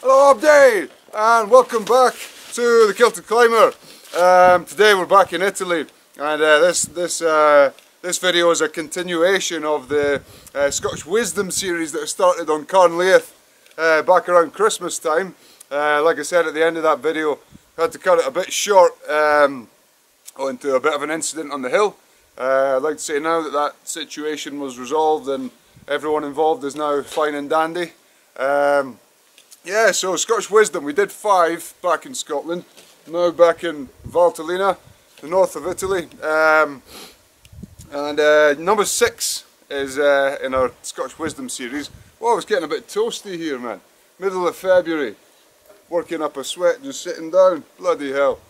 Hello Abdi, and welcome back to the Kilted Climber. Today we're back in Italy, and this video is a continuation of the Scottish Wisdom series that started on Carnleith back around Christmas time. Like I said at the end of that video, I had to cut it a bit short owing to a bit of an incident on the hill. I'd like to say now that that situation was resolved and everyone involved is now fine and dandy. Yeah, so Scottish Wisdom, we did 5 back in Scotland, now back in Valtellina, the north of Italy, and number 6 is in our Scottish Wisdom series. Whoa, it's getting a bit toasty here, man. Middle of February, working up a sweat, just sitting down, bloody hell.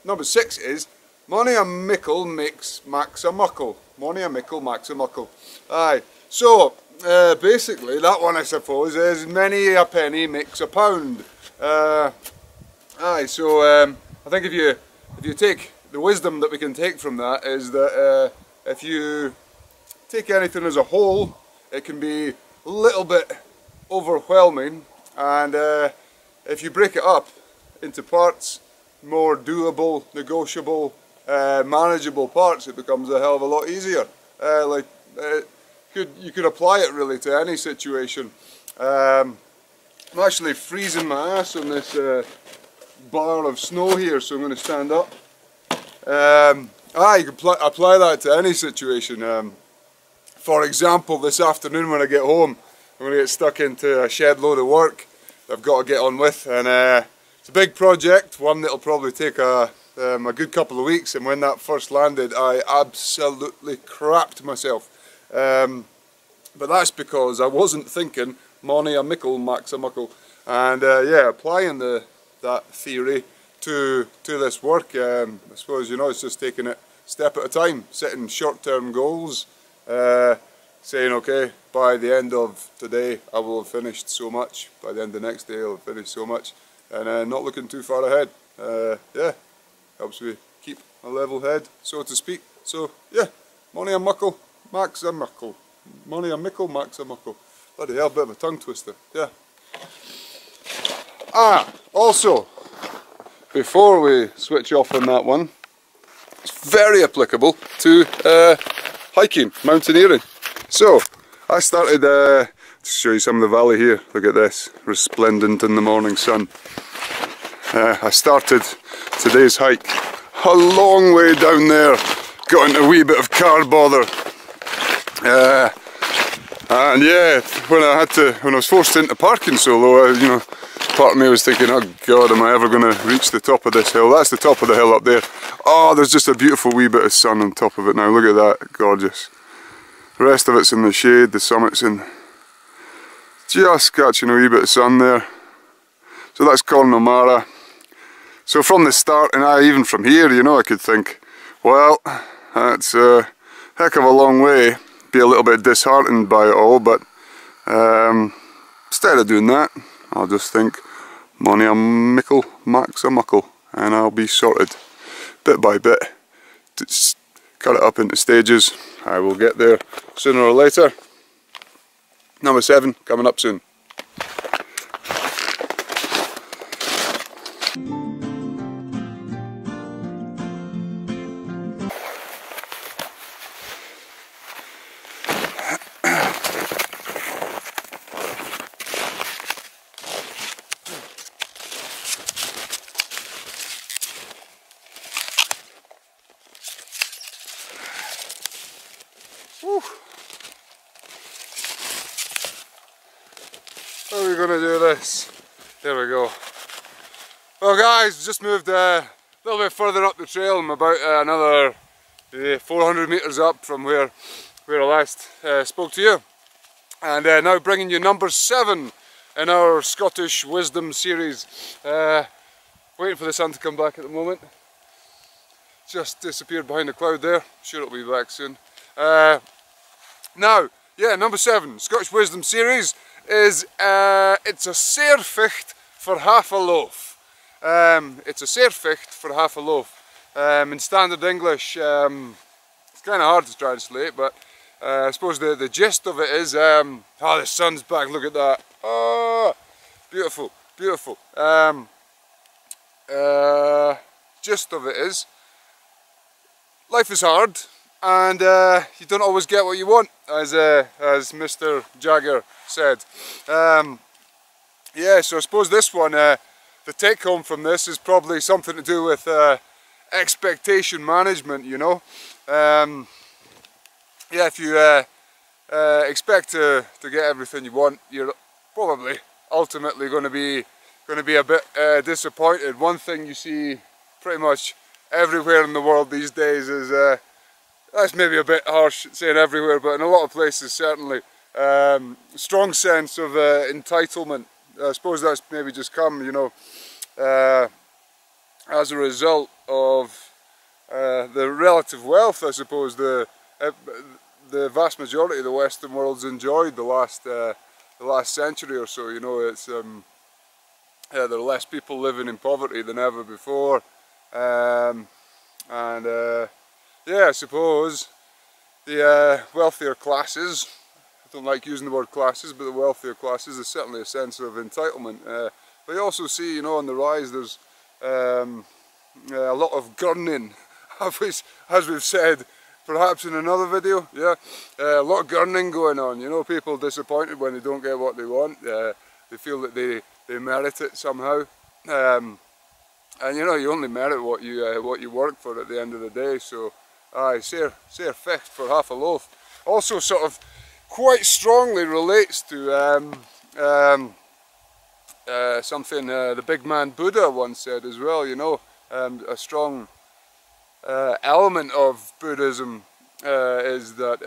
Number 6 is Mony a Mickle makes Max a Muckle. Mony a Mickle Max a Muckle. Aye, so basically that one I suppose is many a penny makes a pound. Aye, so I think if you take the wisdom that we can take from that is that if you take anything as a whole, it can be a little bit overwhelming, and if you break it up into parts, more doable, negotiable, manageable parts, it becomes a hell of a lot easier. You could apply it really to any situation. I'm actually freezing my ass on this bar of snow here, so I'm going to stand up. You can apply that to any situation. For example, this afternoon when I get home, I'm going to get stuck into a shed load of work that I've got to get on with, and it's a big project, one that'll probably take a good couple of weeks, and when that first landed I absolutely crapped myself. But that's because I wasn't thinking Mony a Mickle Max a Muckle, and yeah, applying that theory to this work, I suppose, you know, it's just taking it step at a time, setting short-term goals, saying okay, by the end of today I will have finished so much, by the end of the next day I'll have finished so much, and not looking too far ahead. Yeah, helps me keep a level head, so to speak. So yeah, Mony a Muckle Max a Muckle. Mony a Mickle Max a Muckle. Bloody hell, bit of a tongue twister, yeah. Also, before we switch off on that one, it's very applicable to hiking, mountaineering. So, I started, to show you some of the valley here, look at this, resplendent in the morning sun. I started today's hike a long way down there, got into a wee bit of car bother. And yeah, when I was forced into parking so low, you know, part of me was thinking, oh god, am I ever going to reach the top of this hill? That's the top of the hill up there. Oh, there's just a beautiful wee bit of sun on top of it now, look at that, gorgeous. The rest of it's in the shade, the summit's in just catching a wee bit of sun there. So that's Connemara. So from the start, and even from here, you know, I could think, well, that's a heck of a long way. Be a little bit disheartened by it all, but instead of doing that, I'll just think Mony a Mickle Max a Muckle, and I'll be sorted bit by bit. Just cut it up into stages. I will get there sooner or later. Number 7 coming up soon. Whew. How are we going to do this? Here we go. Well guys, just moved a little bit further up the trail. I'm about another 400 metres up from where I last spoke to you. And now bringing you number 7 in our Scottish Wisdom series. Waiting for the sun to come back at the moment. Just disappeared behind the cloud there. Sure it'll be back soon. Now, yeah, number 7, Scottish Wisdom series is, it's a sair ficht for half a loaf. It's a sair ficht for half a loaf. In standard English, it's kind of hard to translate, but I suppose the gist of it is, oh, the sun's back, look at that. Oh, beautiful, beautiful. Gist of it is, life is hard, and you don't always get what you want, as Mr. Jagger said. Yeah, so I suppose this one, the take home from this is probably something to do with expectation management, you know. Yeah, if you expect to get everything you want, you're probably ultimately going to be a bit disappointed. One thing you see pretty much everywhere in the world these days is, that's maybe a bit harsh saying everywhere, but in a lot of places certainly, strong sense of entitlement. I suppose that's maybe just come, you know, as a result of the relative wealth, I suppose, the vast majority of the Western world's enjoyed the last century or so. You know, it's there are less people living in poverty than ever before, and yeah, I suppose the wealthier classes, I don't like using the word classes, but the wealthier classes, there's certainly a sense of entitlement. But you also see, you know, on the rise, there's a lot of gurning, as we've said, perhaps in another video. Yeah, a lot of gurning going on. You know, people disappointed when they don't get what they want. They feel that they merit it somehow, and you know, you only merit what you work for at the end of the day. So, sair ficht for half a loaf. Also, sort of quite strongly relates to something the big man Buddha once said as well. You know, a strong element of Buddhism is that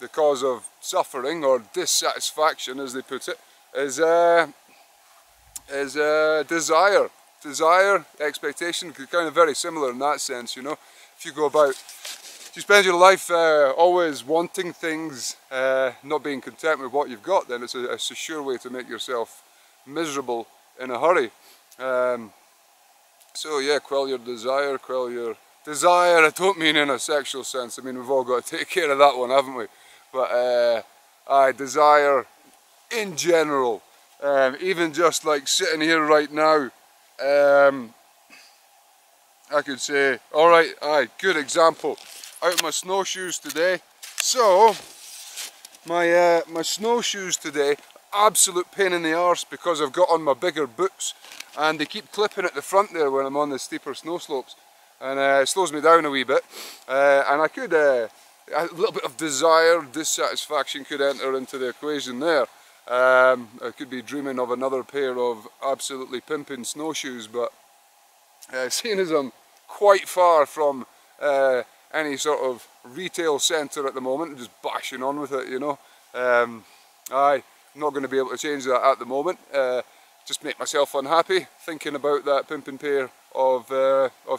the cause of suffering, or dissatisfaction as they put it, is desire. Desire, expectation, kind of very similar in that sense, you know. If you spend your life always wanting things, not being content with what you've got, then it's a sure way to make yourself miserable in a hurry. So yeah, quell your desire, quell your desire. I don't mean in a sexual sense, I mean we've all got to take care of that one, haven't we? But desire in general, even just like sitting here right now, I could say, alright, good example, out of my snowshoes today. So, my snowshoes today, absolute pain in the arse because I've got on my bigger boots and they keep clipping at the front there when I'm on the steeper snow slopes, and it slows me down a wee bit, and I could, a little bit of desire, dissatisfaction could enter into the equation there. I could be dreaming of another pair of absolutely pimping snowshoes, but seeing as I'm quite far from any sort of retail centre at the moment, I'm just bashing on with it, you know. I'm not going to be able to change that at the moment. Just make myself unhappy thinking about that pimping pair of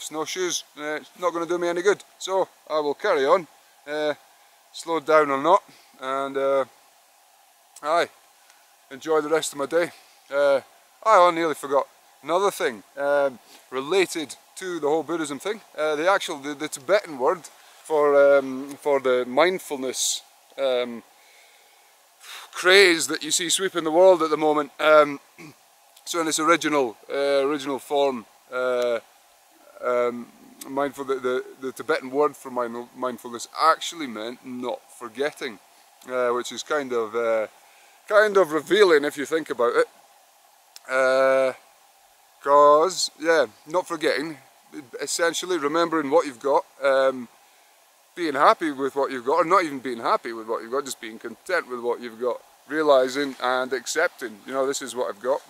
snowshoes. It's not going to do me any good, so I will carry on, slowed down or not, and enjoy the rest of my day. I nearly forgot another thing related to the whole Buddhism thing. The Tibetan word for the mindfulness craze that you see sweeping the world at the moment. So in its original form, the Tibetan word for mindfulness actually meant not forgetting, which is kind of revealing if you think about it. Because, yeah, not forgetting, essentially remembering what you've got, being happy with what you've got, or not even being happy with what you've got, just being content with what you've got, realising and accepting, you know, this is what I've got,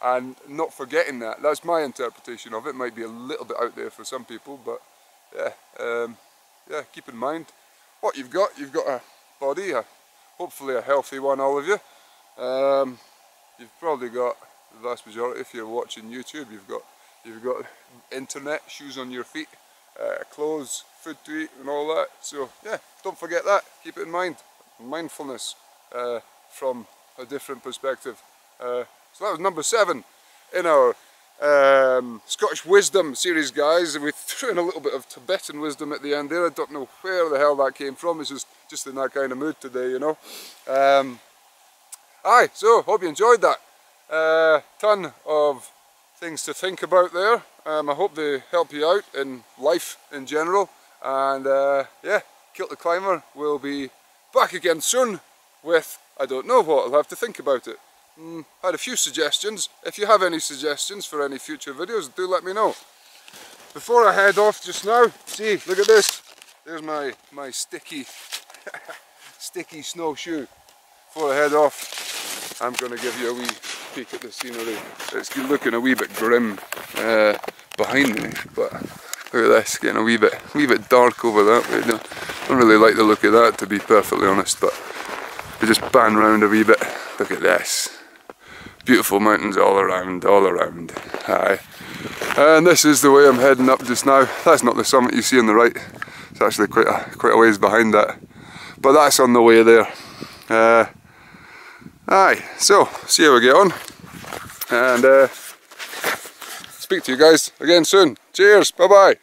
and not forgetting that. That's my interpretation of it. Might be a little bit out there for some people, but yeah, yeah, keep in mind what you've got. You've got a body, hopefully a healthy one, all of you. You've probably got, the vast majority, if you're watching YouTube, you've got internet, shoes on your feet, clothes, food to eat and all that. So yeah, don't forget that, keep it in mind. Mindfulness from a different perspective. So that was number 7 in our Scottish Wisdom series, guys. We threw in a little bit of Tibetan wisdom at the end there. I don't know where the hell that came from. It's just in that kind of mood today, you know. Aye, so hope you enjoyed that. Ton of things to think about there. I hope they help you out in life in general. And yeah, Kilted Climber will be back again soon with, I don't know what, I'll have to think about it. Had a few suggestions. If you have any suggestions for any future videos, do let me know. Before I head off just now, see, look at this. There's my sticky, sticky snowshoe. Before I head off, I'm going to give you a wee peek at the scenery. It's looking a wee bit grim behind me, but look at this, getting a wee bit dark over that way. Don't really like the look of that, to be perfectly honest, but we just pan round a wee bit. Look at this. Beautiful mountains all around, aye. And this is the way I'm heading up just now. That's not the summit you see on the right. It's actually quite a ways behind that. But that's on the way there. Aye, so, see how we get on. And speak to you guys again soon. Cheers, bye bye.